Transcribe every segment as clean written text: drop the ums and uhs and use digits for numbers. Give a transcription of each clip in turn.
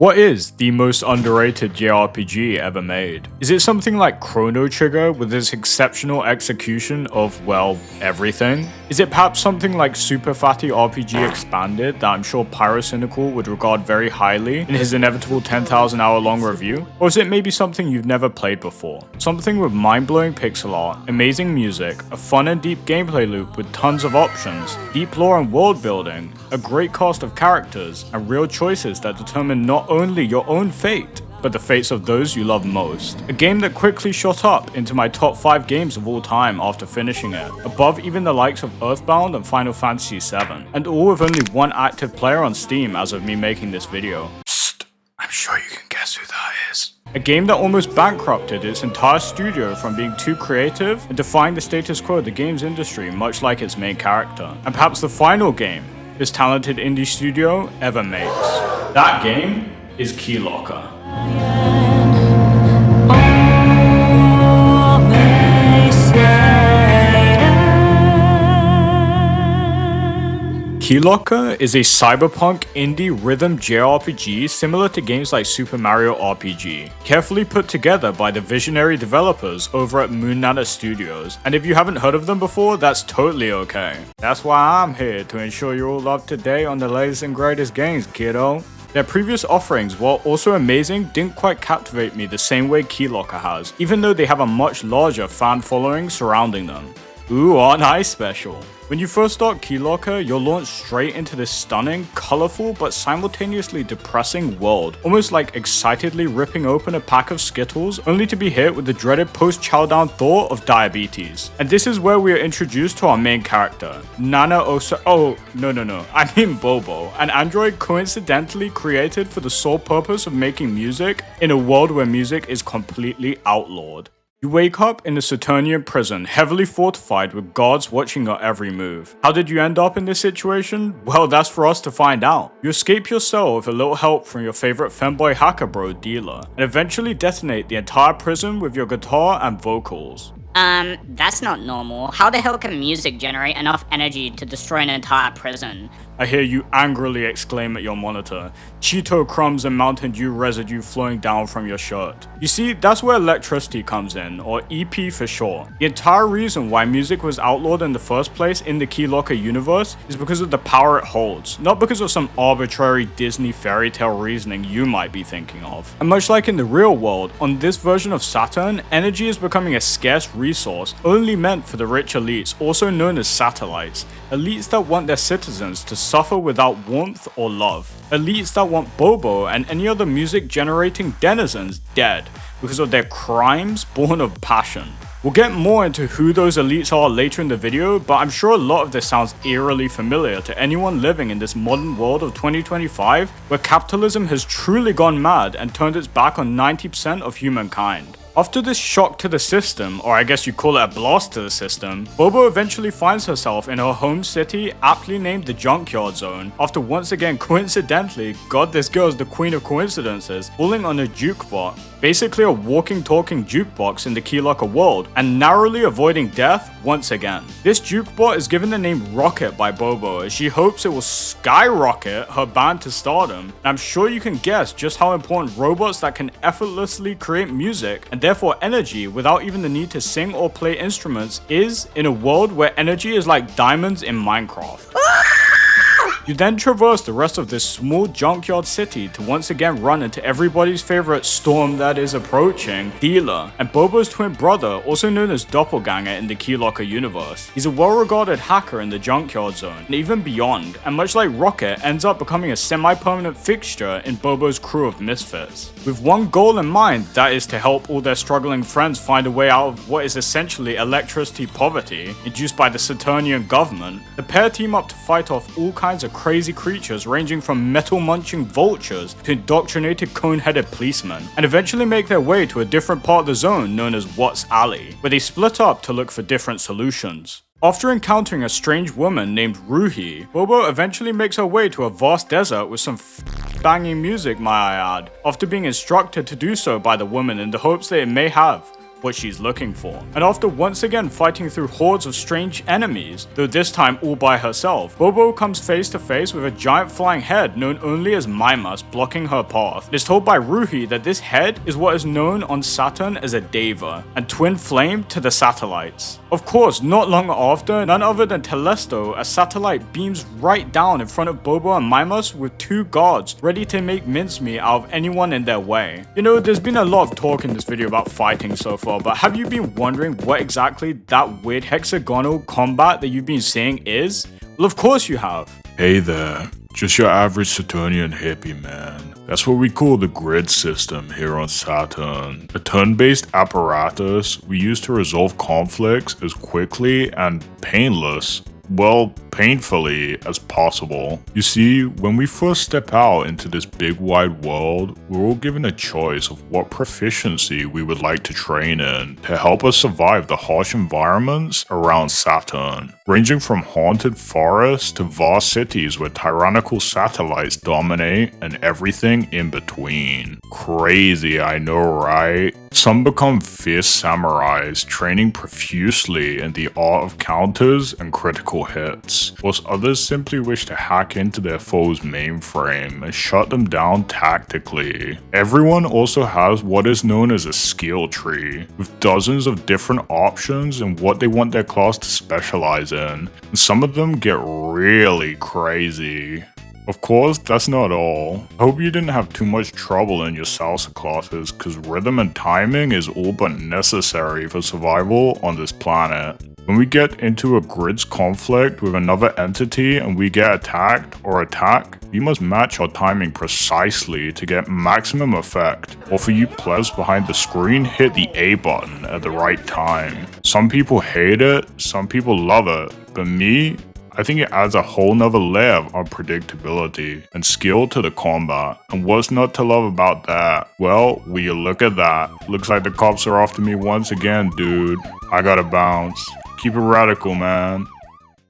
What is the most underrated JRPG ever made? Is it something like Chrono Trigger with its exceptional execution of, well, everything? Is it perhaps something like Super Fatty RPG Expanded that I'm sure Pyrocynical would regard very highly in his inevitable 10,000 hour long review? Or is it maybe something you've never played before? Something with mind-blowing pixel art, amazing music, a fun and deep gameplay loop with tons of options, deep lore and world building, a great cast of characters, and real choices that determine not only your own fate, but the fates of those you love most. A game that quickly shot up into my top 5 games of all time after finishing it, above even the likes of Earthbound and Final Fantasy VII, and all with only one active player on Steam as of me making this video. Psst, I'm sure you can guess who that is. A game that almost bankrupted its entire studio from being too creative and defying the status quo of the games industry, much like its main character. And perhaps the final game this talented indie studio ever makes. That game is Keylocker. Keylocker is a cyberpunk indie rhythm JRPG similar to games like Super Mario RPG, carefully put together by the visionary developers over at Moon Nana Studios, and if you haven't heard of them before, that's totally okay. That's why I'm here, to ensure you're all up to date on the latest and greatest games, kiddo. Their previous offerings, while also amazing, didn't quite captivate me the same way Keylocker has, even though they have a much larger fan following surrounding them. Ooh, aren't I special? When you first start Keylocker, you're launched straight into this stunning, colorful, but simultaneously depressing world, almost like excitedly ripping open a pack of Skittles, only to be hit with the dreaded post-chowdown thought of diabetes. And this is where we are introduced to our main character, I mean Bobo, an android coincidentally created for the sole purpose of making music in a world where music is completely outlawed. You wake up in a Saturnian prison, heavily fortified with guards watching your every move. How did you end up in this situation? Well, that's for us to find out. You escape your cell with a little help from your favorite femboy hacker bro, Dealer, and eventually detonate the entire prison with your guitar and vocals. That's not normal. How the hell can music generate enough energy to destroy an entire prison? I hear you angrily exclaim at your monitor, Cheeto crumbs and Mountain Dew residue flowing down from your shirt. You see, that's where electricity comes in, or EP for short. The entire reason why music was outlawed in the first place in the Keylocker universe is because of the power it holds, not because of some arbitrary Disney fairy tale reasoning you might be thinking of. And much like in the real world, on this version of Saturn, energy is becoming a scarce resource only meant for the rich elites, also known as satellites. Elites that want their citizens to suffer without warmth or love. Elites that want Bobo and any other music generating denizens dead because of their crimes born of passion. We'll get more into who those elites are later in the video, but I'm sure a lot of this sounds eerily familiar to anyone living in this modern world of 2025 where capitalism has truly gone mad and turned its back on 90% of humankind. After this shock to the system, or I guess you call it a blast to the system, Bobo eventually finds herself in her home city, aptly named the Junkyard Zone, after once again coincidentally, God, this girl is the queen of coincidences, falling on a jukebot, basically a walking talking jukebox in the Keylocker world, and narrowly avoiding death once again. This jukebot is given the name Rocket by Bobo as she hopes it will skyrocket her band to stardom, and I'm sure you can guess just how important robots that can effortlessly create music and therefore energy without even the need to sing or play instruments is in a world where energy is like diamonds in Minecraft. You then traverse the rest of this small junkyard city to once again run into everybody's favorite storm that is approaching, Dealer, and Bobo's twin brother, also known as Doppelganger in the Keylocker universe. He's a well-regarded hacker in the Junkyard Zone, and even beyond, and much like Rocket, ends up becoming a semi-permanent fixture in Bobo's crew of misfits. With one goal in mind, that is to help all their struggling friends find a way out of what is essentially electricity poverty, induced by the Saturnian government, the pair team up to fight off all kinds of crazy creatures ranging from metal-munching vultures to indoctrinated cone-headed policemen, and eventually make their way to a different part of the zone known as What's Alley, where they split up to look for different solutions. After encountering a strange woman named Ruhi, Bobo eventually makes her way to a vast desert with some banging music, might I add, after being instructed to do so by the woman in the hopes that it may have what she's looking for. And after once again fighting through hordes of strange enemies, though this time all by herself, Bobo comes face to face with a giant flying head known only as Mimas blocking her path. It is told by Ruhi that this head is what is known on Saturn as a Deva, and twin flame to the satellites. Of course, not long after, none other than Telesto, a satellite beams right down in front of Bobo and Mimas with two guards ready to make mincemeat out of anyone in their way. You know, there's been a lot of talk in this video about fighting so far, but have you been wondering what exactly that weird hexagonal combat that you've been seeing is? Well, of course you have. Hey there, just your average Saturnian hippie, man. That's what we call the grid system here on Saturn. A turn-based apparatus we use to resolve conflicts as quickly and painfully as possible. You see, when we first step out into this big wide world, we're all given a choice of what proficiency we would like to train in to help us survive the harsh environments around Saturn, ranging from haunted forests to vast cities where tyrannical satellites dominate and everything in between. Crazy, I know, right? Some become fierce samurais, training profusely in the art of counters and critical hits, whilst others simply wish to hack into their foe's mainframe and shut them down tactically. Everyone also has what is known as a skill tree, with dozens of different options and what they want their class to specialize in, and some of them get really crazy. Of course, that's not all. I hope you didn't have too much trouble in your salsa classes, cause rhythm and timing is all but necessary for survival on this planet. When we get into a grid's conflict with another entity and we get attacked or attack, we must match our timing precisely to get maximum effect. Or for you plebs behind the screen, hit the A button at the right time. Some people hate it, some people love it, but me, I think it adds a whole nother layer of unpredictability and skill to the combat. And what's not to love about that? Well, will you look at that? Looks like the cops are after me once again, dude. I gotta bounce. Keep it radical, man.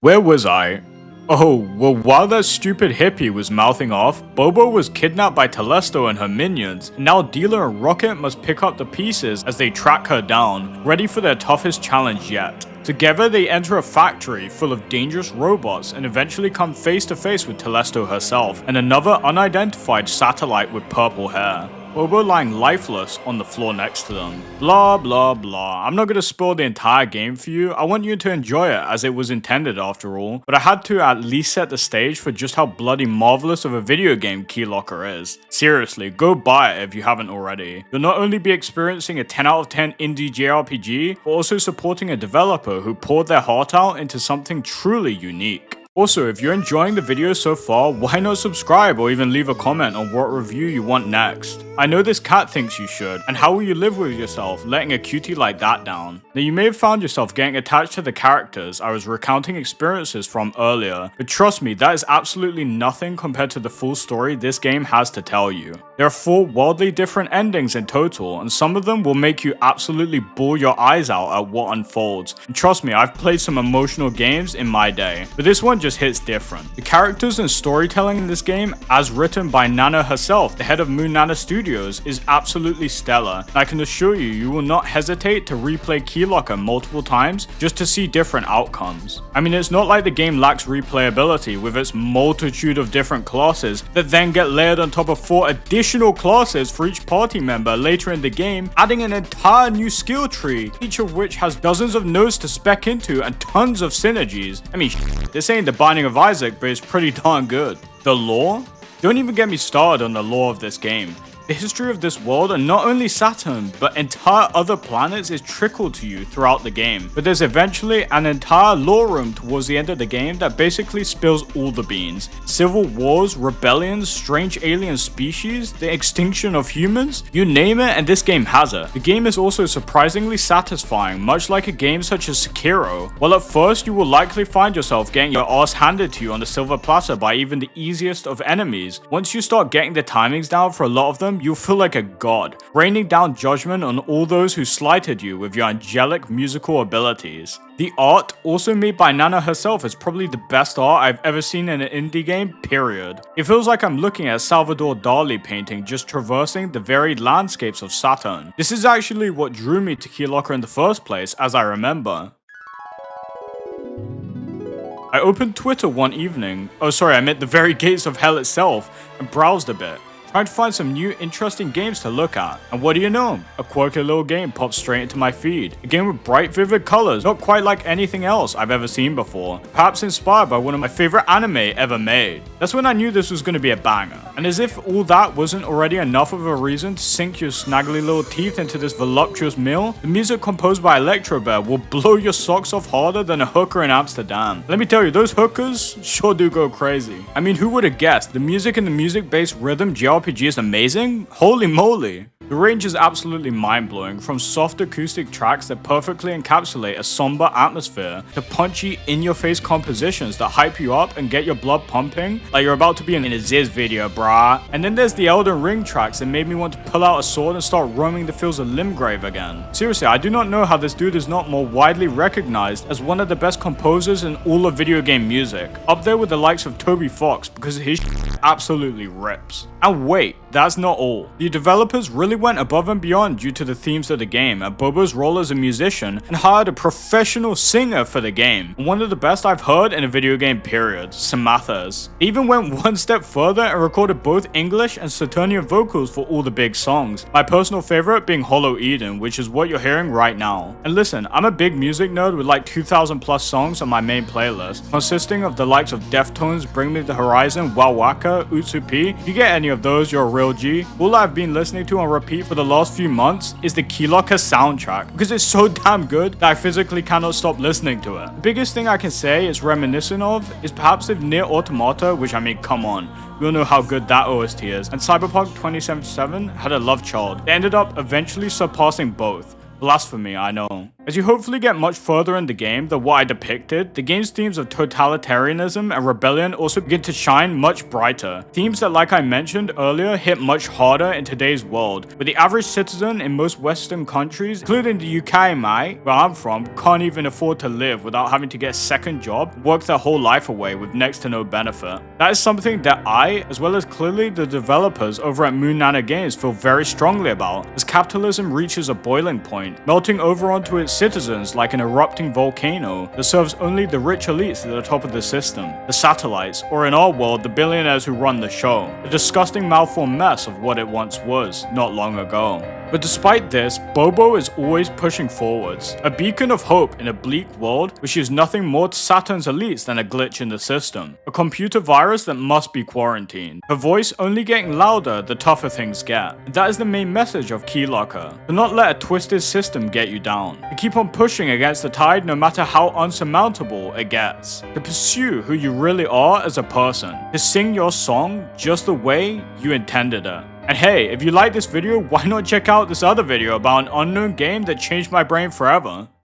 Where was I? Oh, well, while that stupid hippie was mouthing off, Bobo was kidnapped by Telesto and her minions, and now Dealer and Rocket must pick up the pieces as they track her down, ready for their toughest challenge yet. Together they enter a factory full of dangerous robots and eventually come face to face with Telesto herself and another unidentified satellite with purple hair. Bobo lying lifeless on the floor next to them. Blah blah blah. I'm not gonna spoil the entire game for you, I want you to enjoy it as it was intended after all, but I had to at least set the stage for just how bloody marvelous of a video game Keylocker is. Seriously, go buy it if you haven't already. You'll not only be experiencing a 10 out of 10 indie JRPG, but also supporting a developer who poured their heart out into something truly unique. Also, if you're enjoying the video so far, why not subscribe or even leave a comment on what review you want next? I know this cat thinks you should, and how will you live with yourself letting a cutie like that down? Now you may have found yourself getting attached to the characters I was recounting experiences from earlier, but trust me, that is absolutely nothing compared to the full story this game has to tell you. There are 4 wildly different endings in total, and some of them will make you absolutely bawl your eyes out at what unfolds. And trust me, I've played some emotional games in my day, but this one just hits different. The characters and storytelling in this game, as written by Nana herself, the head of Moon Nana Studios, is absolutely stellar, and I can assure you, you will not hesitate to replay Keylocker multiple times just to see different outcomes. I mean, it's not like the game lacks replayability with its multitude of different classes that then get layered on top of 4 additional classes for each party member later in the game, adding an entire new skill tree, each of which has dozens of nodes to spec into and tons of synergies. I mean, this ain't the Binding of Isaac, but it's pretty darn good. The lore? Don't even get me started on the lore of this game. The history of this world, and not only Saturn, but entire other planets, is trickled to you throughout the game. But there's eventually an entire lore room towards the end of the game that basically spills all the beans. Civil wars, rebellions, strange alien species, the extinction of humans, you name it and this game has it. The game is also surprisingly satisfying, much like a game such as Sekiro. While at first you will likely find yourself getting your ass handed to you on the silver platter by even the easiest of enemies, once you start getting the timings down for a lot of them, them, you'll feel like a god, raining down judgment on all those who slighted you with your angelic musical abilities. The art, also made by Nana herself, is probably the best art I've ever seen in an indie game, period. It feels like I'm looking at a Salvador Dali painting just traversing the varied landscapes of Saturn. This is actually what drew me to Keylocker in the first place, as I remember. I opened Twitter one evening, I meant the very gates of hell itself, and browsed a bit, trying to find some new interesting games to look at. And what do you know? A quirky little game popped straight into my feed. A game with bright, vivid colors, not quite like anything else I've ever seen before. Perhaps inspired by one of my favorite anime ever made. That's when I knew this was going to be a banger. And as if all that wasn't already enough of a reason to sink your snaggly little teeth into this voluptuous meal, the music composed by Electro Bear will blow your socks off harder than a hooker in Amsterdam. Let me tell you, those hookers sure do go crazy. I mean, who would have guessed? The music and the music-based rhythm JRPG is amazing? Holy moly! The range is absolutely mind-blowing, from soft acoustic tracks that perfectly encapsulate a somber atmosphere to punchy, in-your-face compositions that hype you up and get your blood pumping like you're about to be in a Ziz video, brah. And then there's the Elden Ring tracks that made me want to pull out a sword and start roaming the fields of Limgrave again. Seriously, I do not know how this dude is not more widely recognized as one of the best composers in all of video game music, up there with the likes of Toby Fox, because his absolutely rips. And wait, that's not all. The developers really went above and beyond due to the themes of the game and Bobo's role as a musician, and hired a professional singer for the game, and one of the best I've heard in a video game, period, Samathas. They even went one step further and recorded both English and Saturnian vocals for all the big songs, my personal favorite being Hollow Eden, which is what you're hearing right now. And listen, I'm a big music nerd with like 2,000 plus songs on my main playlist, consisting of the likes of Deftones, Bring Me the Horizon, Waka, Utsupi. If you get any of those, you're a real G. All I've been listening to on repeat for the last few months is the Keylocker soundtrack, because it's so damn good that I physically cannot stop listening to it. The biggest thing I can say it's reminiscent of is perhaps if Nier Automata, which I mean, come on, we all know how good that OST is, and Cyberpunk 2077 had a love child. They ended up eventually surpassing both. Blasphemy, I know. As you hopefully get much further in the game than what I depicted, the game's themes of totalitarianism and rebellion also begin to shine much brighter. Themes that, like I mentioned earlier, hit much harder in today's world, where the average citizen in most Western countries, including the UK, where I'm from, can't even afford to live without having to get a second job, work their whole life away with next to no benefit. That is something that I, as well as clearly the developers over at Moon Nana Games, feel very strongly about, as capitalism reaches a boiling point, melting over onto its citizens like an erupting volcano that serves only the rich elites at the top of the system, the satellites, or in our world, the billionaires who run the show, a disgusting malformed mess of what it once was, not long ago. But despite this, Bobo is always pushing forwards, a beacon of hope in a bleak world which is nothing more to Saturn's elites than a glitch in the system, a computer virus that must be quarantined, her voice only getting louder the tougher things get. And that is the main message of Keylocker, to not let a twisted system get you down, to keep on pushing against the tide no matter how unsurmountable it gets, to pursue who you really are as a person, to sing your song just the way you intended it. And hey, if you like this video, why not check out this other video about an unknown game that changed my brain forever?